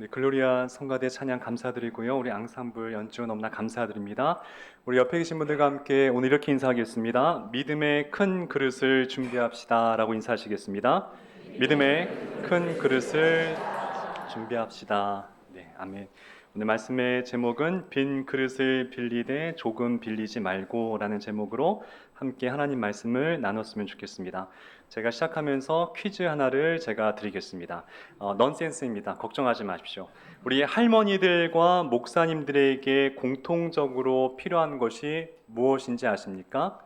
네, 글로리아 성가대 찬양 감사드리고요. 우리 앙상블 연주 너무나 감사드립니다. 우리 옆에 계신 분들과 함께 오늘 이렇게 인사하겠습니다. 믿음의 큰 그릇을 준비합시다 라고 인사하시겠습니다. 믿음의 큰 그릇을 준비합시다. 네, 아멘. 오늘 말씀의 제목은 빈 그릇을 빌리되 조금 빌리지 말고 라는 제목으로 함께 하나님 말씀을 나눴으면 좋겠습니다. 제가 시작하면서 퀴즈 하나를 제가 드리겠습니다. 넌센스입니다. 걱정하지 마십시오. 우리 할머니들과 목사님들에게 공통적으로 필요한 것이 무엇인지 아십니까?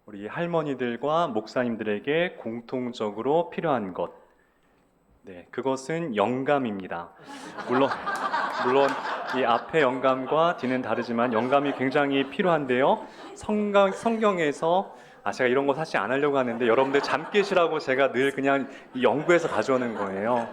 우리 할머니들과 목사님들에게 공통적으로 필요한 것. 네, 그것은 영감입니다. 물론, 물론 이 앞에 영감과 뒤는 다르지만 영감이 굉장히 필요한데요. 성경에서 제가 이런 거 사실 안 하려고 하는데 여러분들 잠 깨시라고 제가 늘 그냥 이 연구해서 가져오는 거예요.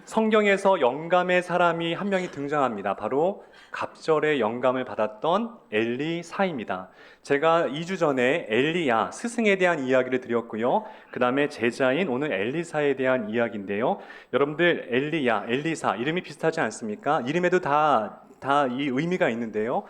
성경에서 영감의 사람이 한 명이 등장합니다. 바로 갑절의 영감을 받았던 엘리사입니다. 제가 2주 전에 엘리야, 스승에 대한 이야기를 드렸고요. 그 다음에 제자인 오늘 엘리사에 대한 이야기인데요. 여러분들 엘리야, 엘리사 이름이 비슷하지 않습니까? 이름에도 다 이 의미가 있는데요.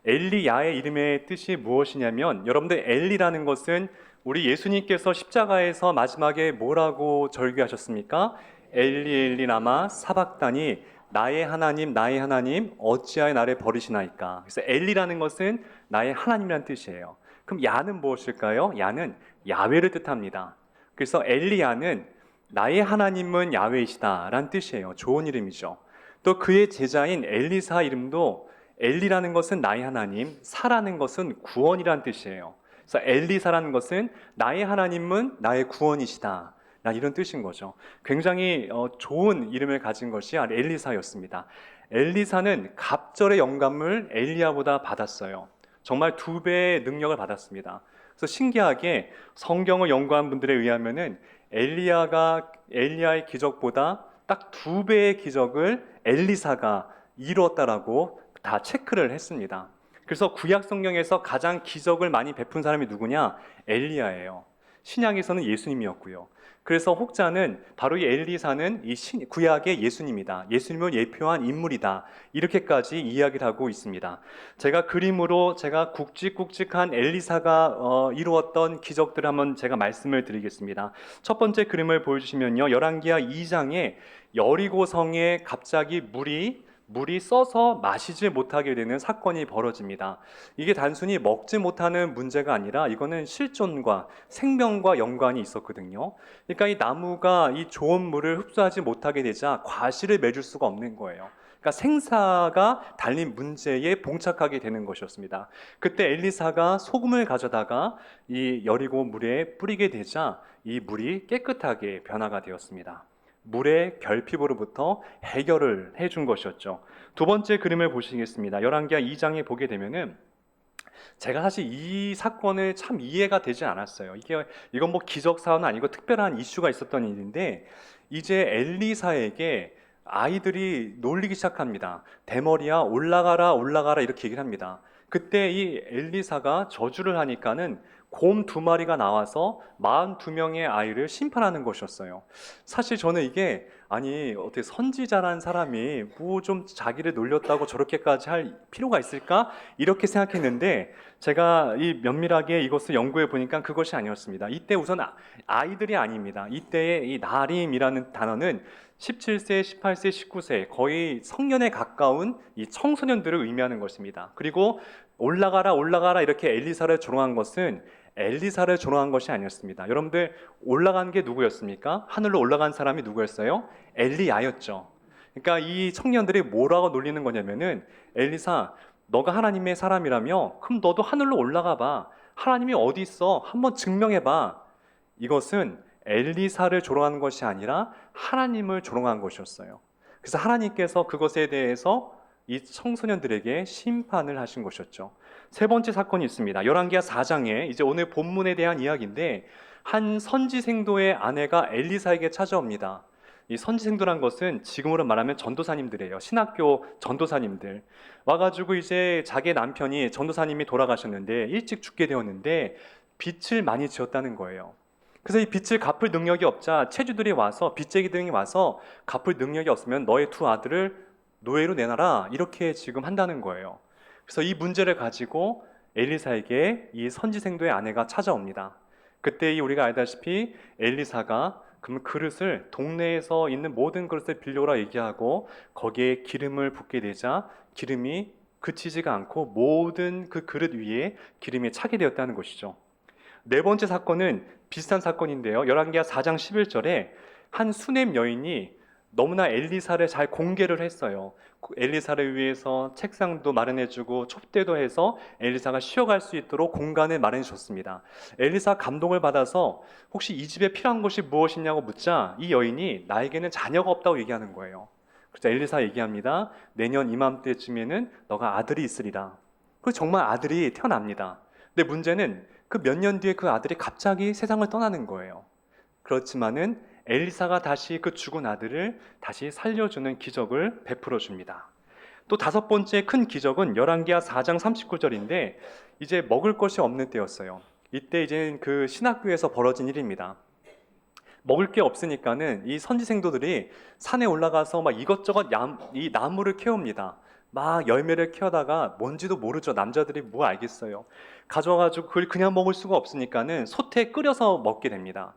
엘리야의 이름의 뜻이 무엇이냐면 여러분들 엘리라는 것은 우리 예수님께서 십자가에서 마지막에 뭐라고 절규하셨습니까? 엘리 엘리 라마 사박다니 나의 하나님 어찌하여 나를 버리시나이까. 그래서 엘리라는 것은 나의 하나님이라는 뜻이에요. 그럼 야는 무엇일까요? 야는 야훼를 뜻합니다. 그래서 엘리야는 나의 하나님은 야훼이시다 라는 뜻이에요. 좋은 이름이죠. 또 그의 제자인 엘리사 이름도 엘리라는 것은 나의 하나님, 사라는 것은 구원이라는 뜻이에요. 그래서 엘리사라는 것은 나의 하나님은 나의 구원이시다. 이런 뜻인 거죠. 굉장히 좋은 이름을 가진 것이 엘리사였습니다. 엘리사는 갑절의 영감을 엘리야보다 받았어요. 정말 2배의 능력을 받았습니다. 그래서 신기하게 성경을 연구한 분들에 의하면은 엘리야의 기적보다 딱 2배의 기적을 엘리사가 이루었다라고 다 체크를 했습니다. 그래서 구약 성경에서 가장 기적을 많이 베푼 사람이 누구냐? 엘리야예요. 신약에서는 예수님이었고요. 그래서 혹자는 바로 이 엘리사는 구약의 예수님이다. 예수님을 예표한 인물이다. 이렇게까지 이야기를 하고 있습니다. 제가 그림으로 제가 굵직굵직한 엘리사가 이루었던 기적들을 한번 제가 말씀을 드리겠습니다. 첫 번째 그림을 보여주시면요. 열왕기하 2장에 여리고성에 갑자기 물이 써서 마시지 못하게 되는 사건이 벌어집니다. 이게 단순히 먹지 못하는 문제가 아니라 이거는 실존과 생명과 연관이 있었거든요. 그러니까 이 나무가 이 좋은 물을 흡수하지 못하게 되자 과실을 맺을 수가 없는 거예요. 그러니까 생사가 달린 문제에 봉착하게 되는 것이었습니다. 그때 엘리사가 소금을 가져다가 이 여리고 물에 뿌리게 되자 이 물이 깨끗하게 변화가 되었습니다. 물의 결핍으로부터 해결을 해준 것이었죠. 두 번째 그림을 보시겠습니다. 열왕기하 2장에 보게 되면은 제가 사실 이 사건을 참 이해가 되지 않았어요. 이건 뭐 기적 사건은 아니고 특별한 이슈가 있었던 일인데 이제 엘리사에게 아이들이 놀리기 시작합니다. 대머리야 올라가라 올라가라 이렇게 얘기를 합니다. 그때 이 엘리사가 저주를 하니까는 곰 2마리가 나와서 42명의 아이를 심판하는 것이었어요. 사실 저는 이게 어떻게 선지자라는 사람이 뭐 좀 자기를 놀렸다고 저렇게까지 할 필요가 있을까? 이렇게 생각했는데 제가 이 면밀하게 이것을 연구해 보니까 그것이 아니었습니다. 이때 우선 아이들이 아닙니다. 이때의 이 나림이라는 단어는 17세, 18세, 19세 거의 성년에 가까운 이 청소년들을 의미하는 것입니다. 그리고 올라가라 올라가라 이렇게 엘리사를 조롱한 것은 엘리사를 조롱한 것이 아니었습니다. 여러분들 올라간 게 누구였습니까? 하늘로 올라간 사람이 누구였어요? 엘리야였죠. 그러니까 이 청년들이 뭐라고 놀리는 거냐면은 엘리사 너가 하나님의 사람이라며 그럼 너도 하늘로 올라가 봐. 하나님이 어디 있어? 한번 증명해 봐. 이것은 엘리사를 조롱하는 것이 아니라 하나님을 조롱한 것이었어요. 그래서 하나님께서 그것에 대해서 이 청소년들에게 심판을 하신 것이었죠. 세 번째 사건이 있습니다. 열왕기하 4장에 이제 오늘 본문에 대한 이야기인데 한 선지생도의 아내가 엘리사에게 찾아옵니다. 이 선지생도란 것은 지금으로 말하면 전도사님들이에요. 신학교 전도사님들 와가지고 이제 자기 남편이 전도사님이 돌아가셨는데 일찍 죽게 되었는데 빚을 많이 지었다는 거예요. 그래서 이 빚을 갚을 능력이 없자 채주들이 와서 빚쟁이 등이 와서 갚을 능력이 없으면 너의 두 아들을 노예로 내놔라 이렇게 지금 한다는 거예요. 그래서 이 문제를 가지고 엘리사에게 이 선지생도의 아내가 찾아옵니다. 그때 우리가 알다시피 엘리사가 그럼 그릇을 동네에서 있는 모든 그릇을 빌려오라 얘기하고 거기에 기름을 붓게 되자 기름이 그치지가 않고 모든 그 그릇 위에 기름이 차게 되었다는 것이죠. 네 번째 사건은 비슷한 사건인데요. 열왕기하 4장 11절에 한 수넴 여인이 너무나 엘리사를 잘 공개를 했어요. 엘리사를 위해서 책상도 마련해주고 촛대도 해서 엘리사가 쉬어갈 수 있도록 공간을 마련해 줬습니다. 엘리사 감동을 받아서 혹시 이 집에 필요한 것이 무엇이냐고 묻자 이 여인이 나에게는 자녀가 없다고 얘기하는 거예요. 그래서 엘리사 얘기합니다. 내년 이맘때쯤에는 너가 아들이 있으리라. 그리고 정말 아들이 태어납니다. 근데 문제는 그 몇 년 뒤에 그 아들이 갑자기 세상을 떠나는 거예요. 그렇지만은 엘리사가 다시 그 죽은 아들을 다시 살려주는 기적을 베풀어 줍니다. 또 다섯 번째 큰 기적은 열왕기하 4장 39절인데 이제 먹을 것이 없는 때였어요. 이때 이제 그 신학교에서 벌어진 일입니다. 먹을 게 없으니까는 이 선지생도들이 산에 올라가서 막 이것저것 이 나무를 캐옵니다. 막 열매를 키우다가 뭔지도 모르죠. 남자들이 뭐 알겠어요. 가져와가지고 그걸 그냥 먹을 수가 없으니까는 솥에 끓여서 먹게 됩니다.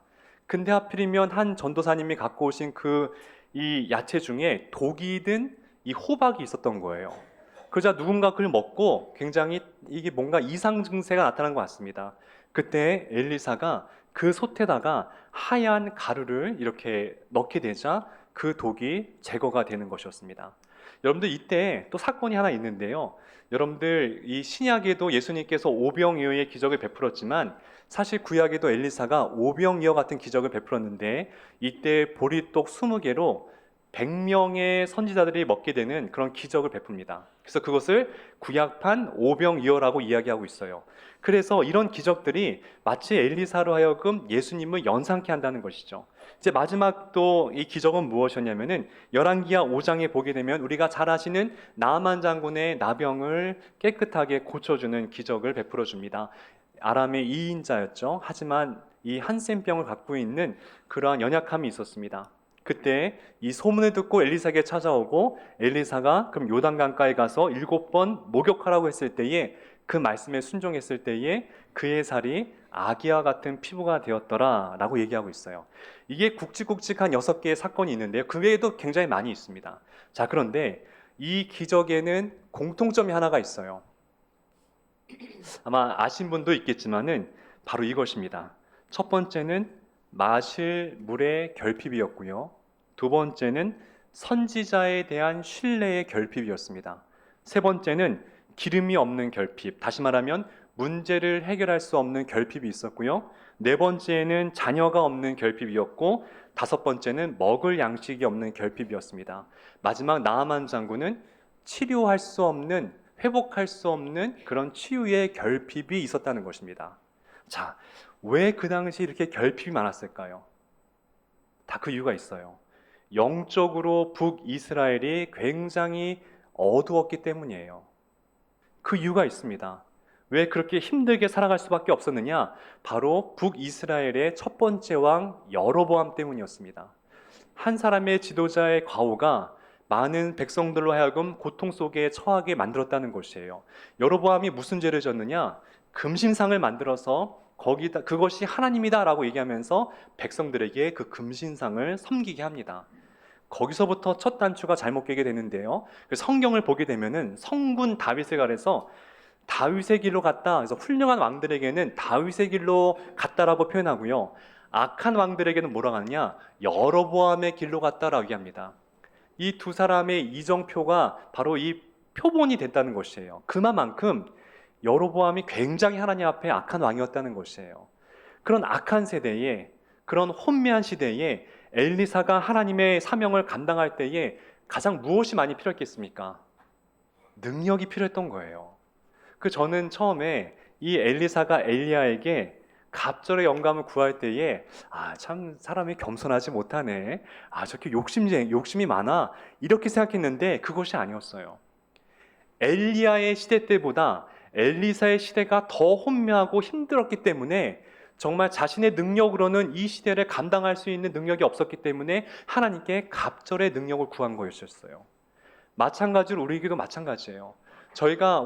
근데 하필이면 한 전도사님이 갖고 오신 이 야채 중에 독이 든 이 호박이 있었던 거예요. 그러자 누군가 그걸 먹고 굉장히 이게 뭔가 이상 증세가 나타난 것 같습니다. 그때 엘리사가 그 솥에다가 하얀 가루를 이렇게 넣게 되자 그 독이 제거가 되는 것이었습니다. 여러분들 이때 또 사건이 하나 있는데요. 여러분들 이 신약에도 예수님께서 오병이어의 기적을 베풀었지만 사실 구약에도 엘리사가 오병이어 같은 기적을 베풀었는데 이때 보리떡 20개로 100명의 선지자들이 먹게 되는 그런 기적을 베풉니다. 그래서 그것을 구약판 오병이어라고 이야기하고 있어요. 그래서 이런 기적들이 마치 엘리사로 하여금 예수님을 연상케 한다는 것이죠. 이제 마지막 또 이 기적은 무엇이었냐면은 열왕기하 5장에 보게 되면 우리가 잘 아시는 나아만 장군의 나병을 깨끗하게 고쳐주는 기적을 베풀어 줍니다. 아람의 2인자였죠. 하지만 이 한센병을 갖고 있는 그러한 연약함이 있었습니다. 그때 이 소문을 듣고 엘리사에게 찾아오고 엘리사가 그럼 요단강가에 가서 7번 목욕하라고 했을 때에 그 말씀에 순종했을 때에 그의 살이 아기와 같은 피부가 되었더라 라고 얘기하고 있어요. 이게 굵직굵직한 6개의 사건이 있는데요. 그 외에도 굉장히 많이 있습니다. 자, 그런데 이 기적에는 공통점이 하나가 있어요. 아마 아신 분도 있겠지만은 바로 이것입니다. 첫 번째는 마실 물의 결핍이었고요. 두 번째는 선지자에 대한 신뢰의 결핍이었습니다. 세 번째는 기름이 없는 결핍, 다시 말하면 문제를 해결할 수 없는 결핍이 있었고요. 네 번째는 자녀가 없는 결핍이었고 다섯 번째는 먹을 양식이 없는 결핍이었습니다. 마지막 나아만 장군은 치료할 수 없는, 회복할 수 없는 그런 치유의 결핍이 있었다는 것입니다. 자, 왜 그 당시 이렇게 결핍이 많았을까요? 다 그 이유가 있어요. 영적으로 북이스라엘이 굉장히 어두웠기 때문이에요. 그 이유가 있습니다. 왜 그렇게 힘들게 살아갈 수밖에 없었느냐? 바로 북이스라엘의 첫 번째 왕 여로보암 때문이었습니다. 한 사람의 지도자의 과오가 많은 백성들로 하여금 고통 속에 처하게 만들었다는 것이에요. 여로보암이 무슨 죄를 졌느냐? 금신상을 만들어서 거기다 그것이 하나님이다라고 얘기하면서 백성들에게 그 금신상을 섬기게 합니다. 거기서부터 첫 단추가 잘못 깨게 되는데요. 성경을 보게 되면은 성군 다윗을 가려서 다윗의 길로 갔다. 그래서 훌륭한 왕들에게는 다윗의 길로 갔다라고 표현하고요. 악한 왕들에게는 뭐라고 하느냐? 여로보암의 길로 갔다라고 얘기합니다. 이 두 사람의 이정표가 바로 이 표본이 됐다는 것이에요. 그만큼 여로보암이 굉장히 하나님 앞에 악한 왕이었다는 것이에요. 그런 악한 세대에, 그런 혼미한 시대에 엘리사가 하나님의 사명을 감당할 때에 가장 무엇이 많이 필요했겠습니까? 능력이 필요했던 거예요. 저는 처음에 이 엘리사가 엘리야에게 갑절의 영감을 구할 때에 참 사람이 겸손하지 못하네. 저렇게 욕심이 많아. 이렇게 생각했는데 그것이 아니었어요. 엘리야의 시대 때보다 엘리사의 시대가 더 혼미하고 힘들었기 때문에 정말 자신의 능력으로는 이 시대를 감당할 수 있는 능력이 없었기 때문에 하나님께 갑절의 능력을 구한 거였었어요. 마찬가지로 우리에게도 마찬가지예요.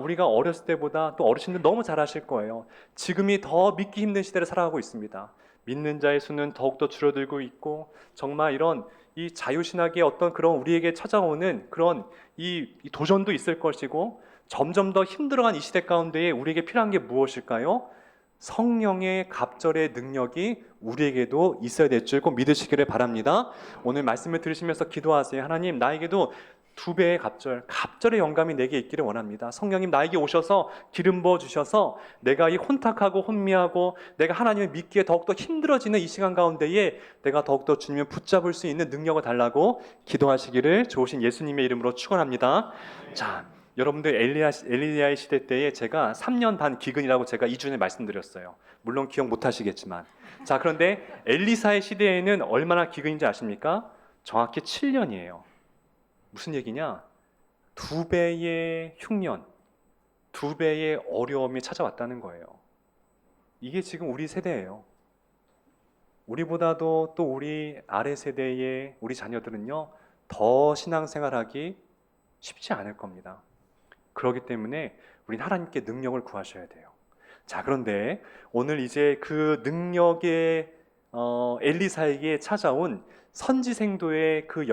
우리가 어렸을 때보다 또 어르신들 너무 잘 아실 거예요. 지금이 더 믿기 힘든 시대를 살아가고 있습니다. 믿는 자의 수는 더욱더 줄어들고 있고, 정말 이런 이 자유신학의 어떤 그런 우리에게 찾아오는 그런 이 도전도 있을 것이고, 점점 더 힘들어간 이 시대 가운데에 우리에게 필요한 게 무엇일까요? 성령의 갑절의 능력이 우리에게도 있어야 될 줄 꼭 믿으시기를 바랍니다. 오늘 말씀을 들으시면서 기도하세요. 하나님, 나에게도 2배의 갑절의 영감이 내게 있기를 원합니다. 성령님, 나에게 오셔서 기름 부어 주셔서 내가 이 혼탁하고 혼미하고 내가 하나님을 믿기에 더욱더 힘들어지는 이 시간 가운데에 내가 더욱더 주님을 붙잡을 수 있는 능력을 달라고 기도하시기를 좋으신 예수님의 이름으로 축원합니다. 자, 여러분들 엘리야의 시대 때에 제가 3년 반 기근이라고 제가 2주 전에 말씀드렸어요. 물론 기억 못 하시겠지만. 자, 그런데 엘리사의 시대에는 얼마나 기근인지 아십니까? 정확히 7년이에요. 무슨 얘기냐? 2배의 흉년, 2배의 어려움이 찾아왔다는 거예요. 이게 지금 우리 세대예요. 우리보다도 또 우리 아래 세대의 우리 자녀들은요, 더 신앙생활하기 쉽지 않을 겁니다. 그렇기 때문에 우린 하나님께 능력을 구하셔야 돼요. 자, 그런데 오늘 이제 그 능력의 엘리사에게 찾아온 선지생도의 그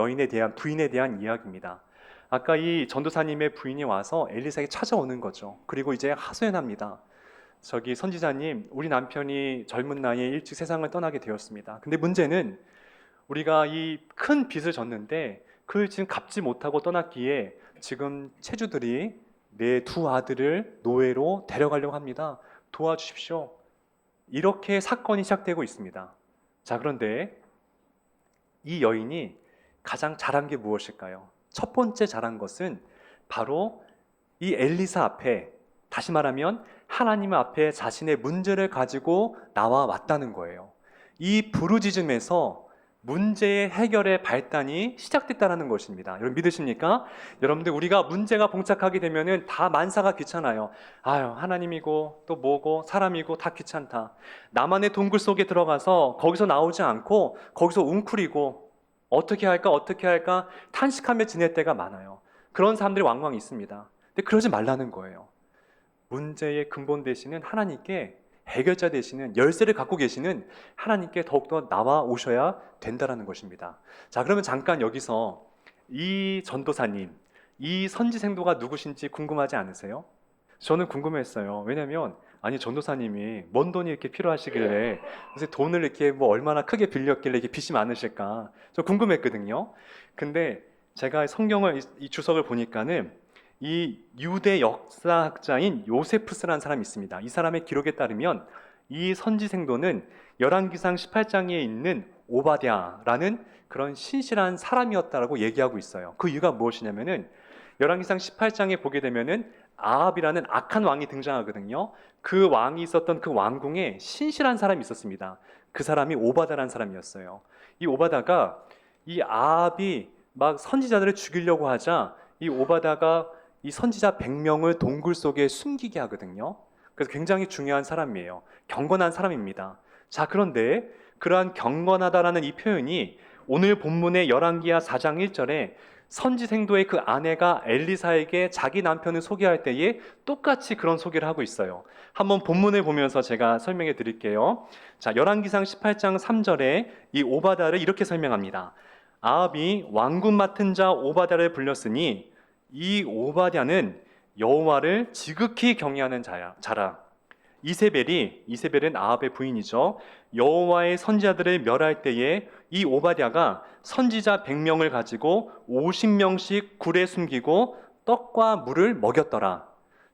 부인에 대한 이야기입니다. 아까 이 전도사님의 부인이 와서 엘리사에게 찾아오는 거죠. 그리고 이제 하소연합니다. 저기 선지자님, 우리 남편이 젊은 나이에 일찍 세상을 떠나게 되었습니다. 근데 문제는 우리가 이 큰 빚을 졌는데 그걸 지금 갚지 못하고 떠났기에 지금 체주들이 내 2 아들을 노예로 데려가려고 합니다. 도와주십시오. 이렇게 사건이 시작되고 있습니다. 자, 그런데 이 여인이 가장 잘한 게 무엇일까요? 첫 번째 잘한 것은 바로 이 엘리사 앞에, 다시 말하면 하나님 앞에 자신의 문제를 가지고 나와 왔다는 거예요. 이 부르짖음에서 문제의 해결의 발단이 시작됐다는 것입니다. 여러분 믿으십니까? 여러분들, 우리가 문제가 봉착하게 되면은 다 만사가 귀찮아요. 아유, 하나님이고 또 뭐고 사람이고 다 귀찮다. 나만의 동굴 속에 들어가서 거기서 나오지 않고 거기서 웅크리고 어떻게 할까 탄식하며 지낼 때가 많아요. 그런 사람들이 왕왕 있습니다. 근데 그러지 말라는 거예요. 문제의 근본 되시는 하나님께, 해결자 되시는, 열쇠를 갖고 계시는 하나님께 더욱더 나와 오셔야 된다는 것입니다. 자, 그러면 잠깐 여기서 이 전도사님, 이 선지생도가 누구신지 궁금하지 않으세요? 저는 궁금했어요. 왜냐면 아니, 전도사님이 뭔 돈이 이렇게 필요하시길래, 그래서 돈을 이렇게 뭐 얼마나 크게 빌렸길래 이렇게 빚이 많으실까, 저 궁금했거든요. 근데 제가 성경을 이 주석을 보니까는 이 유대 역사학자인 요세푸스라는 사람이 있습니다. 이 사람의 기록에 따르면 이 선지생도는 열왕기상 18장에 있는 오바댜라는 그런 신실한 사람이었다라고 얘기하고 있어요. 그 이유가 무엇이냐면은 열왕기상 18장에 보게 되면은 아합이라는 악한 왕이 등장하거든요. 그 왕이 있었던 그 왕궁에 신실한 사람이 있었습니다. 그 사람이 오바댜라는 사람이었어요. 이 오바댜가 이 아합이 막 선지자들을 죽이려고 하자 이 오바댜가 이 선지자 100명을 동굴 속에 숨기게 하거든요. 그래서 굉장히 중요한 사람이에요. 경건한 사람입니다. 자, 그런데 그러한 경건하다라는 이 표현이 오늘 본문의 열왕기하 4장 1절에 선지생도의 그 아내가 엘리사에게 자기 남편을 소개할 때에 똑같이 그런 소개를 하고 있어요. 한번 본문을 보면서 제가 설명해 드릴게요. 자, 열왕기상 18장 3절에 이 오바댜를 이렇게 설명합니다. 아합이 왕군 맡은 자 오바댜를 불렀으니 이 오바댜는 여호와를 지극히 경외하는 자라. 이세벨은 아합의 부인이죠. 여호와의 선지자들을 멸할 때에 이 오바댜가 선지자 100명을 가지고 50명씩 굴에 숨기고 떡과 물을 먹였더라.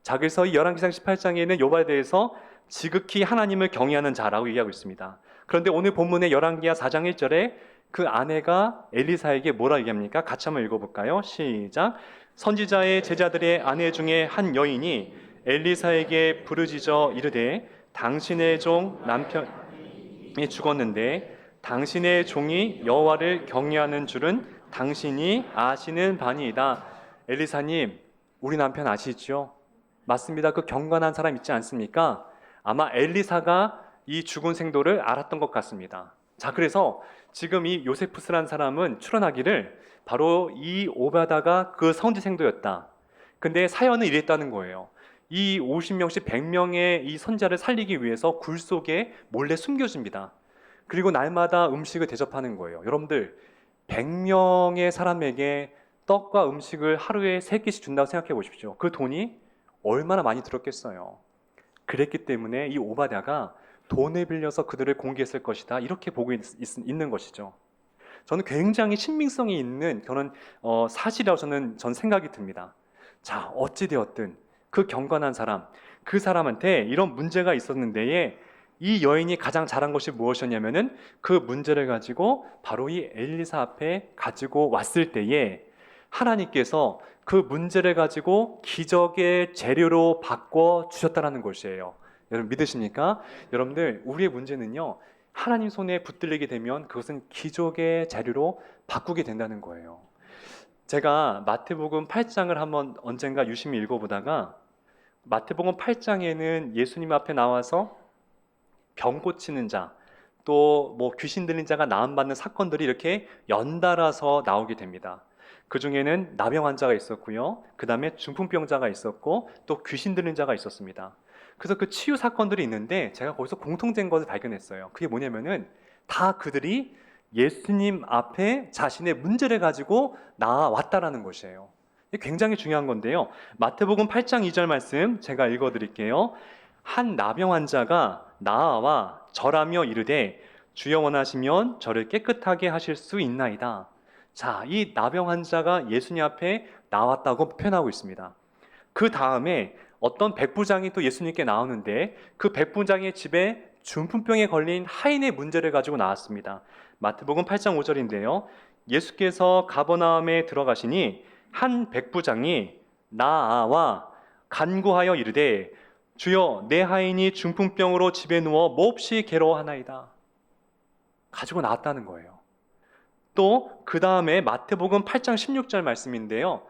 자, 그래서 이 열왕기상 18장에는 오바댜에서 지극히 하나님을 경외하는 자라고 얘기하고 있습니다. 그런데 오늘 본문의 열왕기하 4장 1절에 그 아내가 엘리사에게 뭐라 얘기합니까? 같이 한번 읽어볼까요? 시작. 선지자의 제자들의 아내 중에 한 여인이 엘리사에게 부르짖어 이르되 당신의 종 남편이 죽었는데 당신의 종이 여호와를 경외하는 줄은 당신이 아시는 바니이다. 엘리사님, 우리 남편 아시죠? 맞습니다. 그 경건한 사람 있지 않습니까? 아마 엘리사가 이 죽은 생도를 알았던 것 같습니다. 자, 그래서 지금 이 요세푸스란 사람은 추론하기를 바로 이 오바다가 그 선지 생도였다. 근데 사연은 이랬다는 거예요. 이 50명씩 100명의 이 선자를 살리기 위해서 굴 속에 몰래 숨겨줍니다. 그리고 날마다 음식을 대접하는 거예요. 여러분들, 100명의 사람에게 떡과 음식을 하루에 3끼씩 준다고 생각해 보십시오. 그 돈이 얼마나 많이 들었겠어요. 그랬기 때문에 이 오바댜가 돈을 빌려서 그들을 공개했을 것이다, 이렇게 보고 있는 것이죠. 저는 굉장히 신빙성이 있는 그런 사실이라고 전 생각이 듭니다. 자, 어찌되었든 그 경건한 사람, 그 사람한테 이런 문제가 있었는데 이 여인이 가장 잘한 것이 무엇이었냐면은 그 문제를 가지고 바로 이 엘리사 앞에 가지고 왔을 때에 하나님께서 그 문제를 가지고 기적의 재료로 바꿔 주셨다는 것이에요. 여러분 믿으십니까? 여러분들, 우리의 문제는요, 하나님 손에 붙들리게 되면 그것은 기적의 재료로 바꾸게 된다는 거예요. 제가 마태복음 8장을 한번 언젠가 유심히 읽어보다가 마태복음 8장에는 예수님 앞에 나와서 병 고치는 자, 또 뭐 귀신 들린 자가 나음 받는 사건들이 이렇게 연달아서 나오게 됩니다. 그 중에는 나병 환자가 있었고요. 그 다음에 중풍병자가 있었고 또 귀신 들린 자가 있었습니다. 그래서 그 치유 사건들이 있는데 제가 거기서 공통된 것을 발견했어요. 그게 뭐냐면은 다 그들이 예수님 앞에 자신의 문제를 가지고 나왔다라는 것이에요. 이게 굉장히 중요한 건데요. 마태복음 8장 2절 말씀 제가 읽어드릴게요. 한 나병 환자가 나와 절하며 이르되 주여 원하시면 저를 깨끗하게 하실 수 있나이다. 자, 이 나병 환자가 예수님 앞에 나왔다고 표현하고 있습니다. 그 다음에 어떤 백부장이 또 예수님께 나오는데 그 백부장의 집에 중풍병에 걸린 하인의 문제를 가지고 나왔습니다. 마태복음 8장 5절인데요. 예수께서 가버나움에 들어가시니 한 백부장이 나와 간구하여 이르되 주여 내 하인이 중풍병으로 집에 누워 몹시 괴로워하나이다. 가지고 나왔다는 거예요. 또 그 다음에 마태복음 8장 16절 말씀인데요.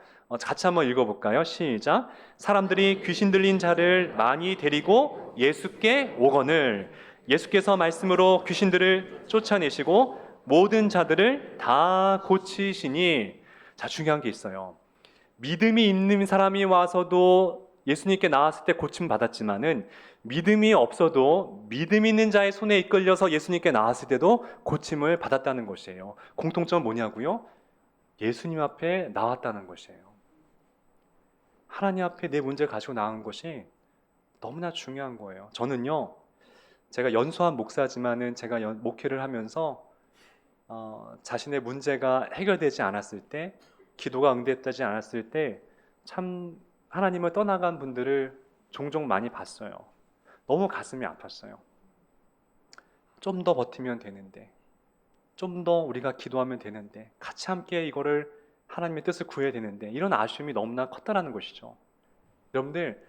같이 한번 읽어볼까요? 시작. 사람들이 귀신 들린 자를 많이 데리고 예수께 오거늘 예수께서 말씀으로 귀신들을 쫓아내시고 모든 자들을 다 고치시니. 자, 중요한 게 있어요. 믿음이 있는 사람이 와서도 예수님께 나왔을 때 고침 받았지만은 믿음이 없어도 믿음 있는 자의 손에 이끌려서 예수님께 나왔을 때도 고침을 받았다는 것이에요. 공통점은 뭐냐고요? 예수님 앞에 나왔다는 것이에요. 하나님 앞에 내 문제를 가지고 나온 것이 너무나 중요한 거예요. 저는요, 제가 연수한 목사지만은 제가 목회를 하면서 자신의 문제가 해결되지 않았을 때, 기도가 응답되지 않았을 때 참 하나님을 떠나간 분들을 종종 많이 봤어요. 너무 가슴이 아팠어요. 좀 더 버티면 되는데, 좀 더 우리가 기도하면 되는데, 같이 함께 이거를 하나님의 뜻을 구해야 되는데, 이런 아쉬움이 너무나 컸다라는 것이죠. 여러분들,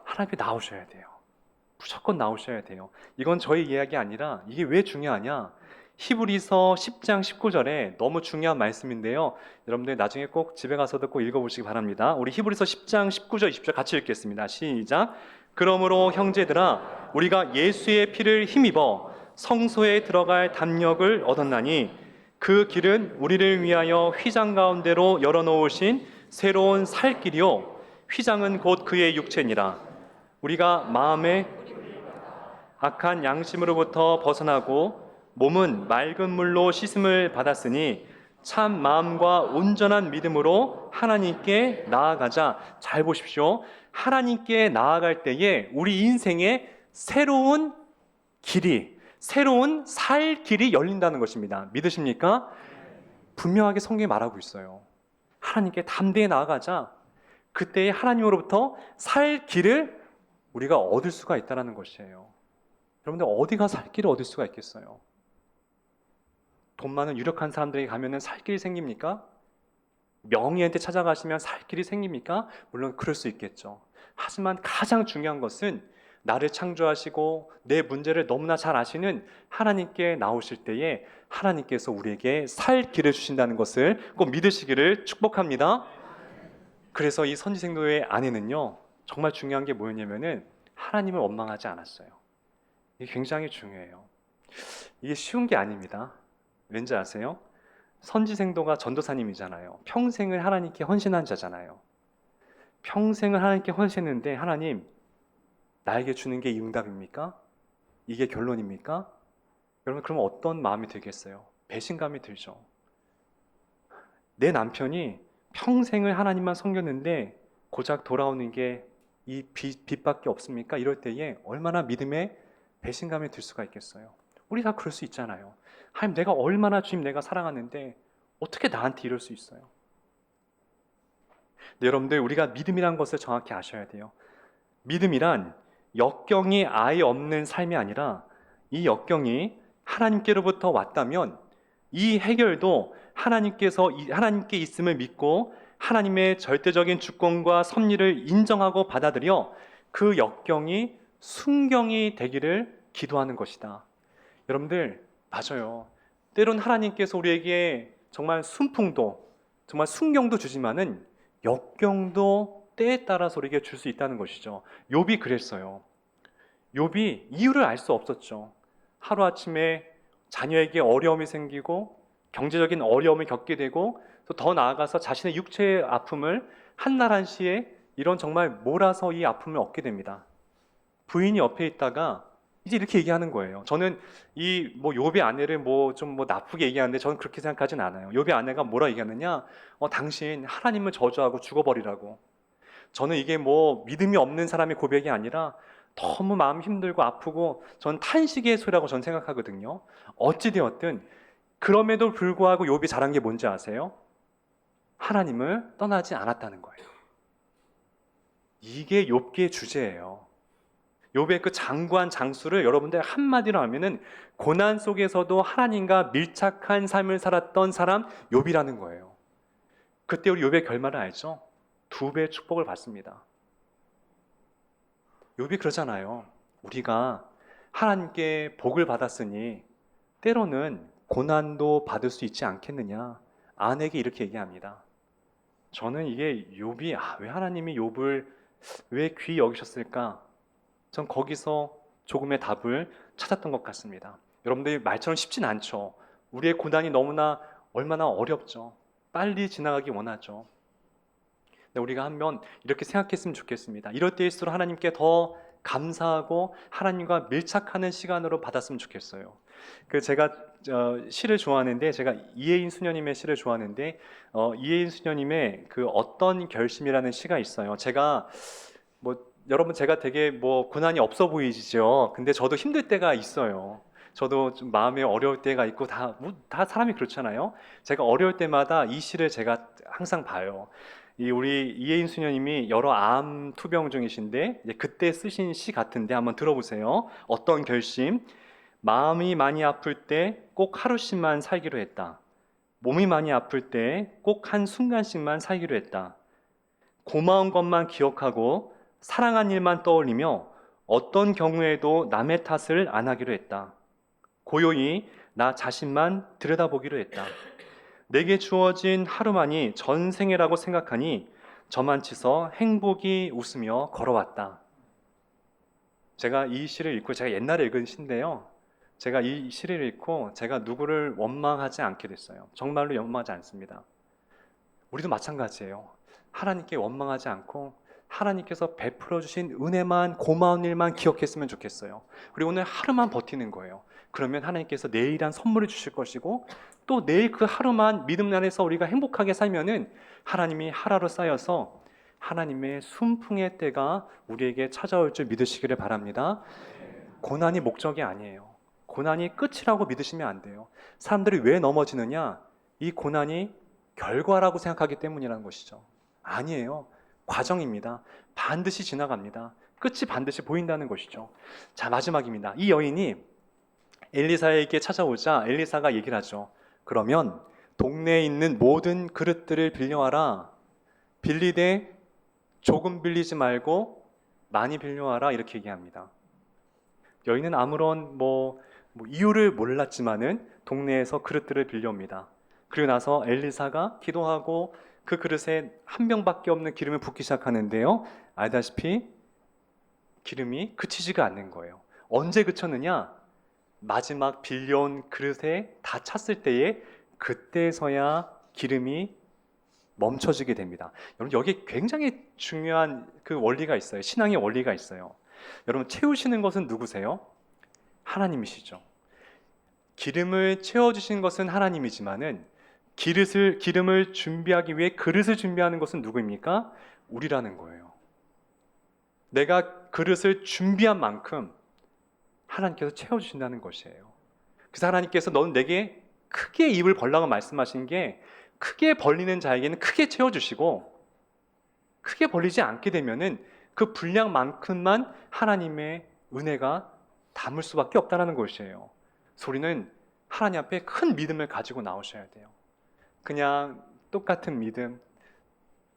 하나님께 나오셔야 돼요. 무조건 나오셔야 돼요. 이건 저의 이야기 아니라 이게 왜 중요하냐? 히브리서 10장 19절에 너무 중요한 말씀인데요. 여러분들 나중에 꼭 집에 가서도 꼭 읽어보시기 바랍니다. 우리 히브리서 10장 19절 20절 같이 읽겠습니다. 시작. 그러므로 형제들아 우리가 예수의 피를 힘입어 성소에 들어갈 담력을 얻었나니 그 길은 우리를 위하여 휘장 가운데로 열어놓으신 새로운 살 길이요 휘장은 곧 그의 육체니라. 우리가 마음에 악한 양심으로부터 벗어나고 몸은 맑은 물로 씻음을 받았으니 참 마음과 온전한 믿음으로 하나님께 나아가자. 잘 보십시오. 하나님께 나아갈 때에 우리 인생에 새로운 길이, 새로운 살 길이 열린다는 것입니다. 믿으십니까? 분명하게 성경이 말하고 있어요. 하나님께 담대히 나아가자. 그때 하나님으로부터 살 길을 우리가 얻을 수가 있다는 것이에요. 여러분들 어디가 살 길을 얻을 수가 있겠어요? 돈 많은 유력한 사람들에게 가면 살 길이 생깁니까? 명의한테 찾아가시면 살 길이 생깁니까? 물론 그럴 수 있겠죠. 하지만 가장 중요한 것은 나를 창조하시고 내 문제를 너무나 잘 아시는 하나님께 나오실 때에 하나님께서 우리에게 살 길을 주신다는 것을 꼭 믿으시기를 축복합니다. 그래서 이 선지생도의 아내는요, 정말 중요한 게 뭐였냐면은 하나님을 원망하지 않았어요. 이게 굉장히 중요해요. 이게 쉬운 게 아닙니다. 왠지 아세요? 선지생도가 전도사님이잖아요. 평생을 하나님께 헌신한 자잖아요. 평생을 하나님께 헌신했는데 하나님 나에게 주는 게 이 응답입니까? 이게 결론입니까? 여러분 그러면 어떤 마음이 들겠어요? 배신감이 들죠. 내 남편이 평생을 하나님만 섬겼는데 고작 돌아오는 게 이 빚밖에 없습니까? 이럴 때에 얼마나 믿음에 배신감이 들 수가 있겠어요. 우리 다 그럴 수 있잖아요. 하나님 내가 얼마나 주님 내가 사랑하는데 어떻게 나한테 이럴 수 있어요? 네, 여러분들 우리가 믿음이란 것을 정확히 아셔야 돼요. 믿음이란 역경이 아예 없는 삶이 아니라 이 역경이 하나님께로부터 왔다면 이 해결도 하나님께 있음을 믿고 하나님의 절대적인 주권과 섭리를 인정하고 받아들여 그 역경이 순경이 되기를 기도하는 것이다. 여러분들 맞아요. 때론 하나님께서 우리에게 정말 순풍도 정말 순경도 주지만은 역경도 때에 따라서 우리에게 줄 수 있다는 것이죠. 욥이 그랬어요. 욥이 이유를 알 수 없었죠. 하루아침에 자녀에게 어려움이 생기고 경제적인 어려움을 겪게 되고 또 더 나아가서 자신의 육체의 아픔을 한날 한시에 이런 정말 몰아서 이 아픔을 얻게 됩니다. 부인이 옆에 있다가 이제 이렇게 얘기하는 거예요. 저는 이 욥의 아내를 좀 나쁘게 얘기하는데 저는 그렇게 생각하진 않아요. 욥의 아내가 뭐라 얘기하느냐? 당신 하나님을 저주하고 죽어버리라고. 저는 이게 믿음이 없는 사람의 고백이 아니라 너무 마음 힘들고 아프고 전 탄식의 소리라고 전 생각하거든요. 어찌되었든 그럼에도 불구하고 욥이 잘한 게 뭔지 아세요? 하나님을 떠나지 않았다는 거예요. 이게 욥기의 주제예요. 욥의 그 장구한 장수를 여러분들 한마디로 하면은 고난 속에서도 하나님과 밀착한 삶을 살았던 사람 욥이라는 거예요. 그때 우리 욥의 결말을 알죠? 2배의 축복을 받습니다. 욥이 그러잖아요. 우리가 하나님께 복을 받았으니 때로는 고난도 받을 수 있지 않겠느냐. 아내에게 이렇게 얘기합니다. 저는 이게 욥이 왜 하나님이 욥을 왜 귀히 여기셨을까? 전 거기서 조금의 답을 찾았던 것 같습니다. 여러분들 말처럼 쉽진 않죠. 우리의 고난이 너무나 얼마나 어렵죠. 빨리 지나가기 원하죠. 우리가 한번 이렇게 생각했으면 좋겠습니다. 이럴 때일수록 하나님께 더 감사하고 하나님과 밀착하는 시간으로 받았으면 좋겠어요. 제가 시를 좋아하는데 제가 이혜인 수녀님의 시를 좋아하는데 이혜인 수녀님의 그 어떤 결심이라는 시가 있어요. 제가 여러분 제가 되게 고난이 없어 보이시죠? 근데 저도 힘들 때가 있어요. 저도 좀 마음에 어려울 때가 있고 다 사람이 그렇잖아요. 제가 어려울 때마다 이 시를 제가 항상 봐요. 우리 이혜인 수녀님이 여러 암 투병 중이신데 이제 그때 쓰신 시 같은데 한번 들어보세요. 어떤 결심? 마음이 많이 아플 때 꼭 하루씩만 살기로 했다. 몸이 많이 아플 때 꼭 한 순간씩만 살기로 했다. 고마운 것만 기억하고 사랑한 일만 떠올리며 어떤 경우에도 남의 탓을 안 하기로 했다. 고요히 나 자신만 들여다보기로 했다. 내게 주어진 하루만이 전생애라고 생각하니 저만치서 행복이 웃으며 걸어왔다. 제가 이 시를 읽고 제가 옛날에 읽은 시인데요. 제가 이 시를 읽고 제가 누구를 원망하지 않게 됐어요. 정말로 원망하지 않습니다. 우리도 마찬가지예요. 하나님께 원망하지 않고 하나님께서 베풀어 주신 은혜만 고마운 일만 기억했으면 좋겠어요. 그리고 오늘 하루만 버티는 거예요. 그러면 하나님께서 내일한 선물을 주실 것이고 또 내일 그 하루만 믿음 안에서 우리가 행복하게 살면은 하나님이 하루로 쌓여서 하나님의 순풍의 때가 우리에게 찾아올 줄 믿으시기를 바랍니다. 고난이 목적이 아니에요. 고난이 끝이라고 믿으시면 안 돼요. 사람들이 왜 넘어지느냐? 이 고난이 결과라고 생각하기 때문이라는 것이죠. 아니에요. 과정입니다. 반드시 지나갑니다. 끝이 반드시 보인다는 것이죠. 자, 마지막입니다. 이 여인이 엘리사에게 찾아오자 엘리사가 얘기를 하죠. 그러면 동네에 있는 모든 그릇들을 빌려와라. 빌리되 조금 빌리지 말고 많이 빌려와라. 이렇게 얘기합니다. 여인은 아무런 이유를 몰랐지만은 동네에서 그릇들을 빌려옵니다. 그리고 나서 엘리사가 기도하고 그 그릇에 한 병밖에 없는 기름을 붓기 시작하는데요. 알다시피 기름이 그치지가 않는 거예요. 언제 그쳤느냐? 마지막 빌려온 그릇에 다 찼을 때에 그때서야 기름이 멈춰지게 됩니다. 여러분, 여기 굉장히 중요한 그 원리가 있어요. 신앙의 원리가 있어요. 여러분, 채우시는 것은 누구세요? 하나님이시죠. 기름을 채워주신 것은 하나님이지만은 기름을 준비하기 위해 그릇을 준비하는 것은 누구입니까? 우리라는 거예요. 내가 그릇을 준비한 만큼 하나님께서 채워주신다는 것이에요. 그래서 하나님께서 너는 내게 크게 입을 벌라고 말씀하신 게, 크게 벌리는 자에게는 크게 채워주시고 크게 벌리지 않게 되면은 그 분량만큼만 하나님의 은혜가 담을 수밖에 없다는 것이에요. 우리는 하나님 앞에 큰 믿음을 가지고 나오셔야 돼요. 그냥 똑같은 믿음,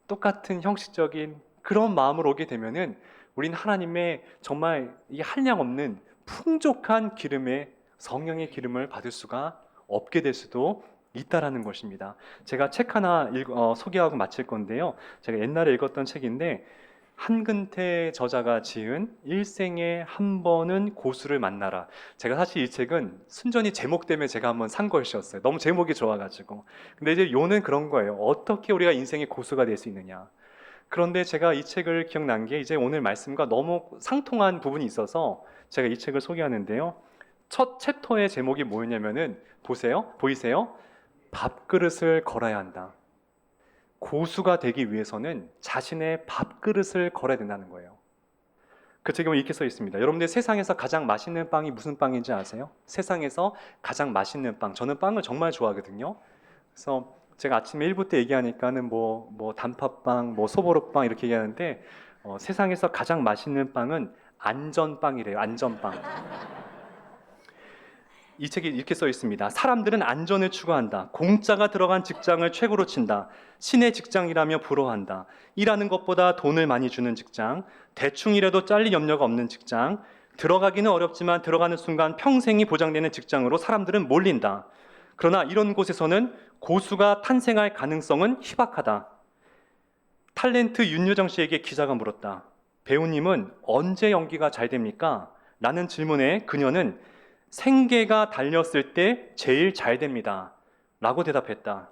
똑같은 형식적인 그런 마음으로 오게 되면은 우리는 하나님의 정말 이 한량 없는 풍족한 기름의, 성령의 기름을 받을 수가 없게 될 수도 있다라는 것입니다. 제가 책 하나 소개하고 마칠 건데요. 제가 옛날에 읽었던 책인데, 한근태 저자가 지은 일생에 한 번은 고수를 만나라. 제가 사실 이 책은 순전히 제목 때문에 제가 한번 산 것이었어요. 너무 제목이 좋아가지고. 근데 이제 요는 그런 거예요. 어떻게 우리가 인생의 고수가 될 수 있느냐. 그런데 제가 이 책을 기억난 게, 이제 오늘 말씀과 너무 상통한 부분이 있어서 제가 이 책을 소개하는데요. 첫 챕터의 제목이 뭐였냐면은, 보이세요? 밥그릇을 걸어야 한다. 고수가 되기 위해서는 자신의 밥그릇을 걸어야 된다는 거예요. 그 책에 보면 이렇게 써 있습니다. 여러분들, 세상에서 가장 맛있는 빵이 무슨 빵인지 아세요? 세상에서 가장 맛있는 빵. 저는 빵을 정말 좋아하거든요. 그래서 제가 아침에 1부 때 얘기하니까는 뭐 단팥빵, 뭐 소보로빵 이렇게 얘기하는데, 세상에서 가장 맛있는 빵은 안전빵이래요. 안전빵. 이 책에 이렇게 써 있습니다. 사람들은 안전을 추구한다. 공짜가 들어간 직장을 최고로 친다. 신의 직장이라며 부러워한다. 일하는 것보다 돈을 많이 주는 직장, 대충 일해도 잘릴 염려가 없는 직장, 들어가기는 어렵지만 들어가는 순간 평생이 보장되는 직장으로 사람들은 몰린다. 그러나 이런 곳에서는 고수가 탄생할 가능성은 희박하다. 탤런트 윤여정 씨에게 기자가 물었다. 배우님은 언제 연기가 잘 됩니까? 라는 질문에 그녀는 생계가 달렸을 때 제일 잘 됩니다. 라고 대답했다.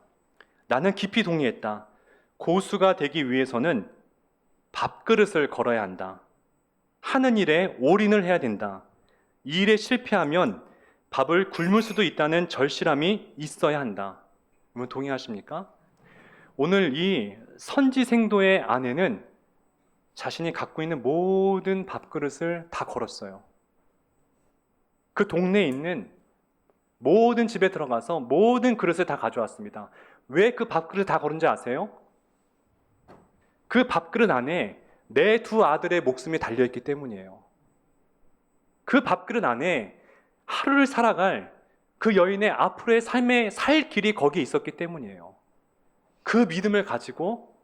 나는 깊이 동의했다. 고수가 되기 위해서는 밥그릇을 걸어야 한다. 하는 일에 올인을 해야 된다. 이 일에 실패하면 밥을 굶을 수도 있다는 절실함이 있어야 한다. 여러분, 동의하십니까? 오늘 이 선지생도의 아내는 자신이 갖고 있는 모든 밥그릇을 다 걸었어요. 그 동네에 있는 모든 집에 들어가서 모든 그릇을 다 가져왔습니다. 왜 그 밥그릇 다 걸은지 아세요? 그 밥그릇 안에 내 두 아들의 목숨이 달려있기 때문이에요. 그 밥그릇 안에 하루를 살아갈 그 여인의 앞으로의 삶의 살 길이 거기에 있었기 때문이에요. 그 믿음을 가지고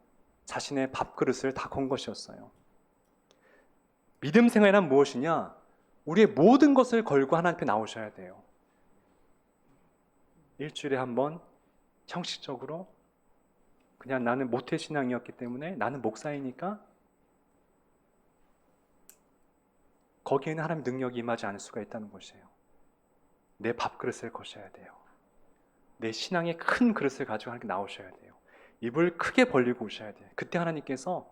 자신의 밥그릇을 다 건 것이었어요. 믿음 생활이란 무엇이냐? 우리의 모든 것을 걸고 하나님 앞에 나오셔야 돼요. 일주일에 한 번 형식적으로 그냥 나는 모태신앙이었기 때문에, 나는 목사이니까, 거기에는 하나님의 능력이 임하지 않을 수가 있다는 것이에요. 내 밥그릇을 거셔야 돼요. 내 신앙의 큰 그릇을 가지고 하나님께 나오셔야 돼요. 입을 크게 벌리고 오셔야 돼요. 그때 하나님께서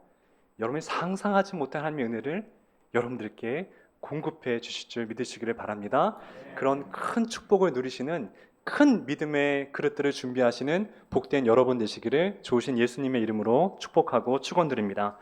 여러분이 상상하지 못한 하나님의 은혜를 여러분들께 공급해 주실 줄 믿으시기를 바랍니다. 그런 큰 축복을 누리시는, 큰 믿음의 그릇들을 준비하시는 복된 여러분 되시기를 좋으신 예수님의 이름으로 축복하고 축원드립니다.